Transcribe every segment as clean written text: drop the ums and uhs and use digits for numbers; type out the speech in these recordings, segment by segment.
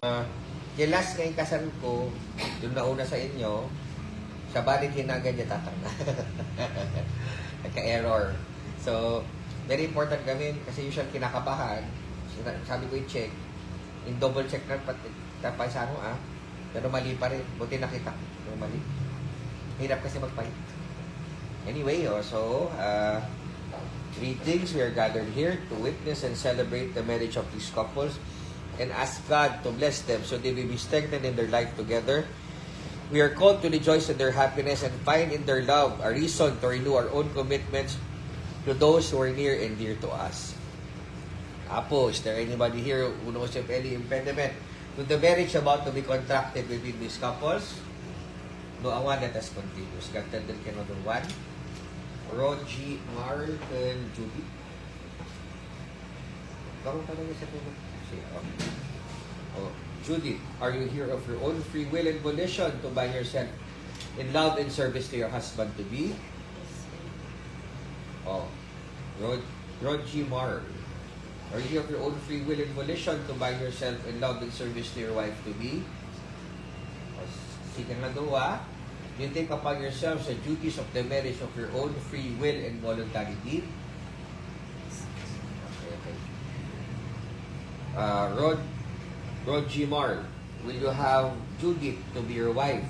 Yung last ngayong kasal ko, yung nauna sa inyo, sa balik hinagan niya tatanggal. Nagka-error. So, very important kami kasi usually kinakabahan. Sabi ko i-check. In-double check na tapay sa ano pero mali pa rin. Buti nakita ko. Mali. Hirap kasi magpalit. Anyway, greetings. We are gathered here to witness and celebrate the marriage of these couples and ask God to bless them so they will be strengthened in their life together. We are called to rejoice in their happiness and find in their love a reason to renew our own commitments to those who are near and dear to us. Apo, is there anybody here who knows of any impediment to the marriage about to be contracted between these couples? No, awan, let us continue. Skagtandel Kenodon 1. Roji, Marl, and Judy. Bakit talaga sa tulog? Judy, are you here of your own free will and volition to bind yourself in love and service to your husband-to-be? Roji Marl, are you here of your own free will and volition to bind yourself in love and service to your wife-to-be? Sige na doa, you take upon yourselves the duties of the marriage of your own free will and voluntarily. Roji Marl, will you have Judith to be your wife,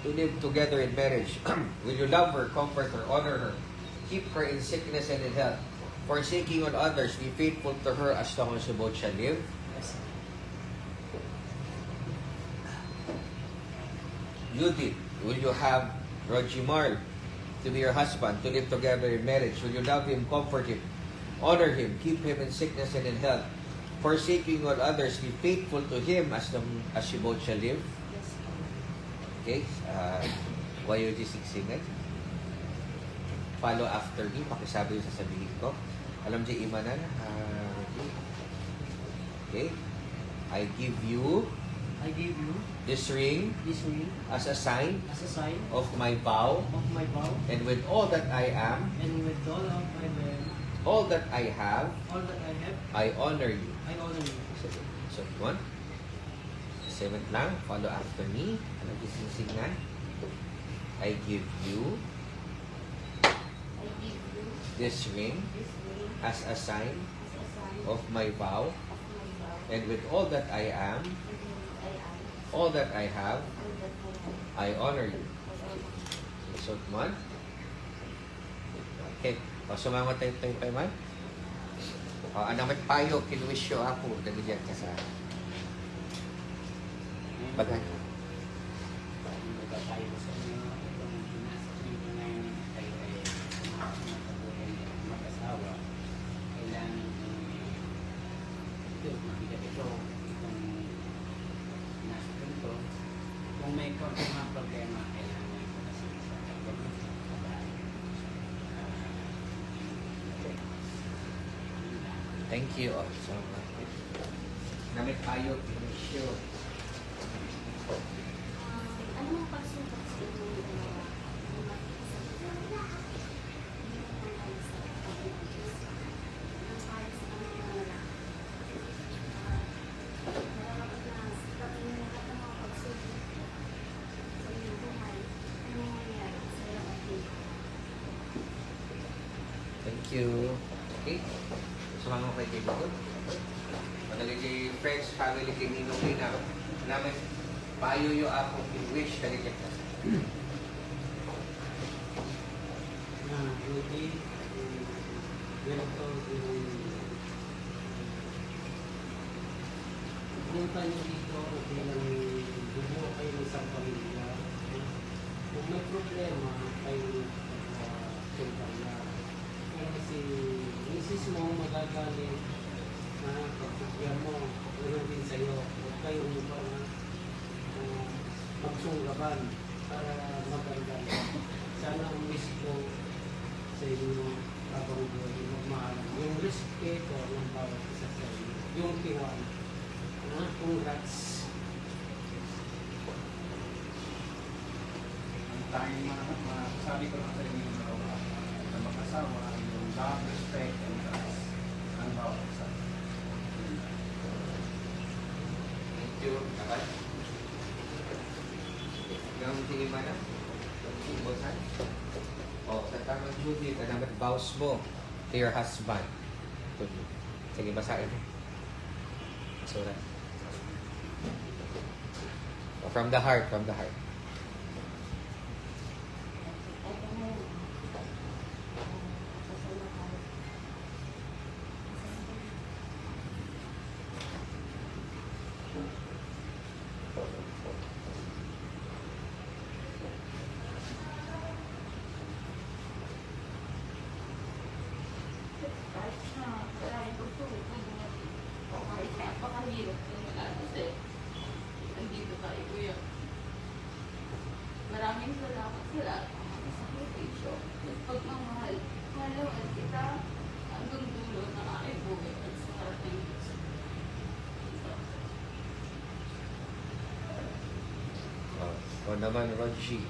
to live together in marriage? Will you love her, comfort her, honor her, keep her in sickness and in health, forsaking on others, be faithful to her as long as you both shall live? Judith, will you have Roji Marl to be your husband, to live together in marriage? Will you love him, comfort him, honor him, keep him in sickness and in health, forsaking all others, be faithful to him as you both shall live? Okay? Why you siksikan? Follow after me. Pakisabi yung sasabihin ko. Alam niyo imanan? Okay? I give you this ring as a sign of my vow, and with all that I am, all that I have, I honor you. So, one. Seventh lang. Follow after me. Ano gisignan? I give you this ring as a sign of my vow, and with all that I am, all that I have, I honor you. So, one. Okay. Sumangot tayo pa man. Anong may payo, kinuwish yo ako, nabigyan ka sa bagay. Kung may mga problema, kailangan ko kasi Thank you also. Namit payo, kinuwish yo. Ano ang pagsubok sa inyo? Thank you. Okay? Sumama ko kay Kibukod. Madali kay friends, family, kay Ninong Lina. Namin, payo yo ako, wish, kagigit na. Rudy, ganito punta niyo dito bilang bumuo kayo ng isang pamilya. Kung may problema, kayo pamilya. Pero si misis mo magagaling na pagpagyan mo, gano'n din sa'yo. Huwag kayong magsunggaban para maganda. Sana ang wish ko sa inyo habang buhay magmahalan. Yung respeto ng bawat isa sa inyo. Yung tiwala. Congrats. Ang tanging sabi ko lang sa inyo na mag-asawa, yung love, respect, and trust ang bawat isa. Thank you. Ikaw, sige ba na? Bosan? O, sa tamang Judy, ka naman vows mo to your husband. Sige, basahin mo. Surat. From the heart, from the heart. Napakahirap yung kasi nandito tayo, kuya. Maraming salamat sa lahat ng mga sakripisyo at pagmamahal. Mahalawan kita hanggang dulo ng aking buhay at sa karating Diyos. O naman, Rogie.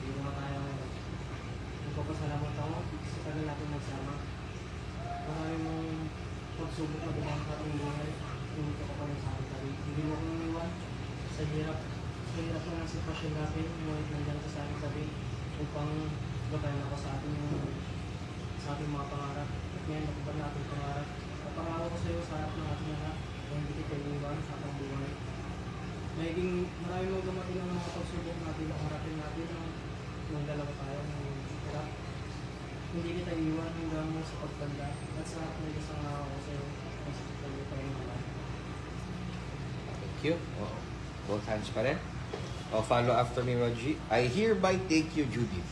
Hindi mo na tayo nagpapasalamat ako sa tagal natin nagsama. Maraming mong pagsubok na dumaan sa ating buhay. Hindi ka pa pala sa akin tabi. Hindi mo akong iniwan sa hirap. Sa hirap na ng sitwasyon natin. Ngunit nandiyan ka sa akin tabi upang gabayan ako sa ating mga pangarap. At ngayon nakubad na ating pangarap. At pangako ko sa iyo sa harap ng ating anak na hindi kita iniwan sa ating buhay. Magiging marami mong dumating ang mga pagsubok natin na harapin natin ng dalawa tayo ng hirap. Hindi kita iwan hanggang sa pagtanda at sa harap ng isang ako sa iyo ay sa pagtanda tayo ng mga. Thank you. O, both hands pa rin. O, follow after me, Rogie. I hereby take you, Judith.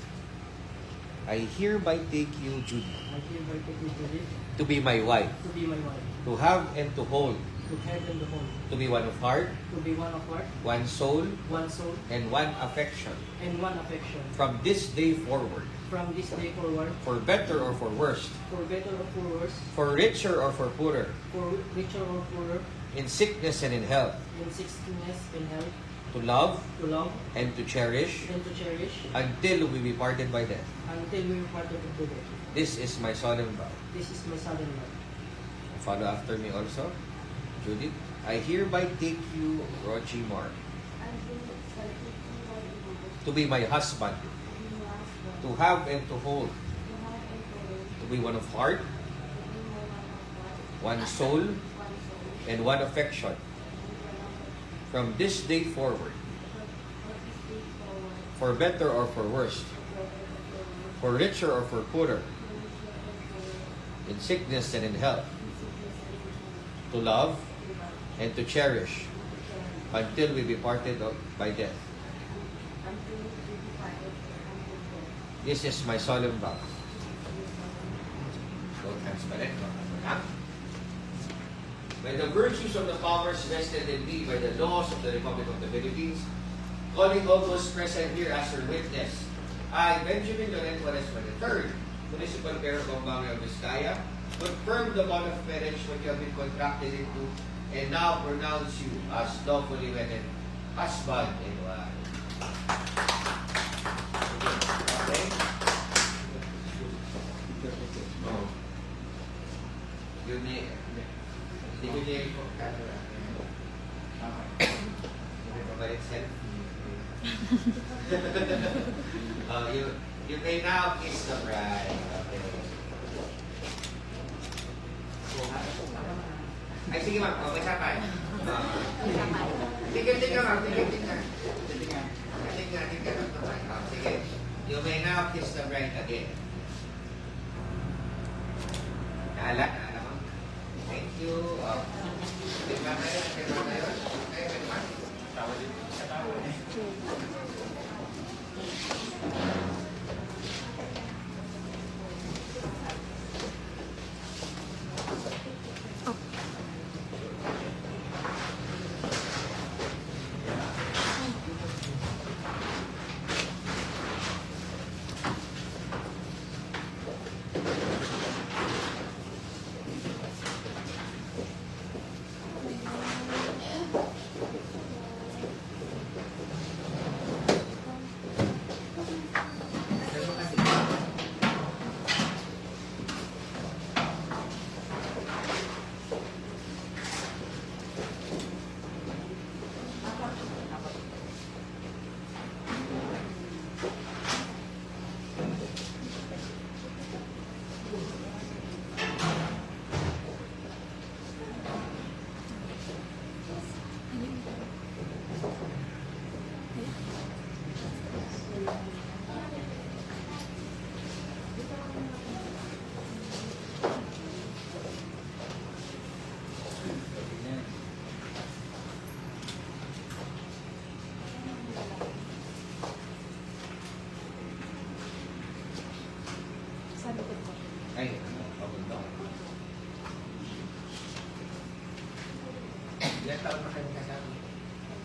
I hereby take you, Judith, I hereby take you, Judith, to be my wife, to be my wife, to have and to hold, to head and to hold, to be one of heart, to be one of heart, one soul, one soul, and one affection. and one affection. From this day forward, From this day forward, for better or for worse, for better or for worse, for richer or for poorer, for richer or poorer, in sickness and in health, in sickness and health, to love to love and to cherish and to cherish, until we be parted by death. until we are parted today. This is my solemn vow. This is my sudden love. Follow after me also, Judith. I hereby take you, Rogie Moore, to be my husband, to have and to hold, to be one of heart, one soul, and one affection. From this day forward, for better or for worse, for richer or for poorer, in sickness and in health, to love and to cherish until we be parted by death. This is my solemn vow. Both hands pa rin. By the virtues of the powers vested in me by the laws of the Republic of the Philippines, calling all those present here as your witness, I, Benjamin Loren Juarez III, Municipal Mayor of Bambangan of Vizcaya, confirm the bond of marriage which you have been contracted into and now pronounce you as lawfully wedded husband and wife. Okay? Oh. You may... Hindi ko niya yung camera. Hindi ko ba rin self? You may now kiss the bride. Okay. Ay, sige ma'am. Okay, sapay. Tingnan ma'am. Tingnan. Sige. You may now kiss the bride again. Naala ma'am. Thank you. Tingnan tayo. Okay, ma'am. Tawa din sa tawa.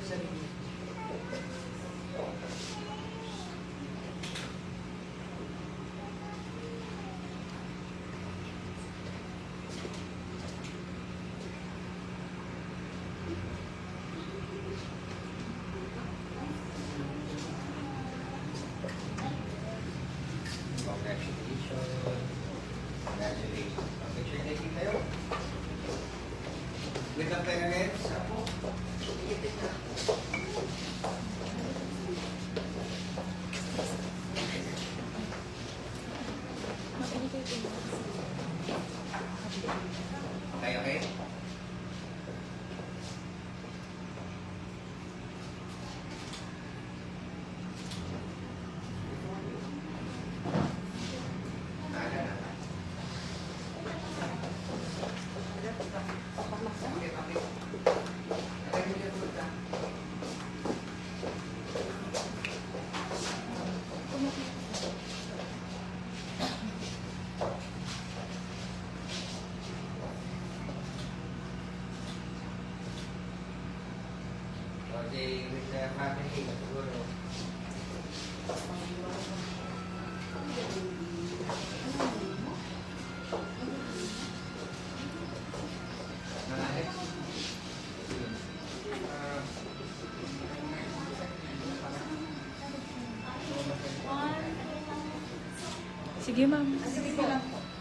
Congratulations. Congratulations. Picture taking tayo. With the parents, ako. Okay, okay? Nada na. Okay, okay. Okay, hindi ko ta. Okay, with the family, siguro. Alex? Sige, ma'am. Sige lang po.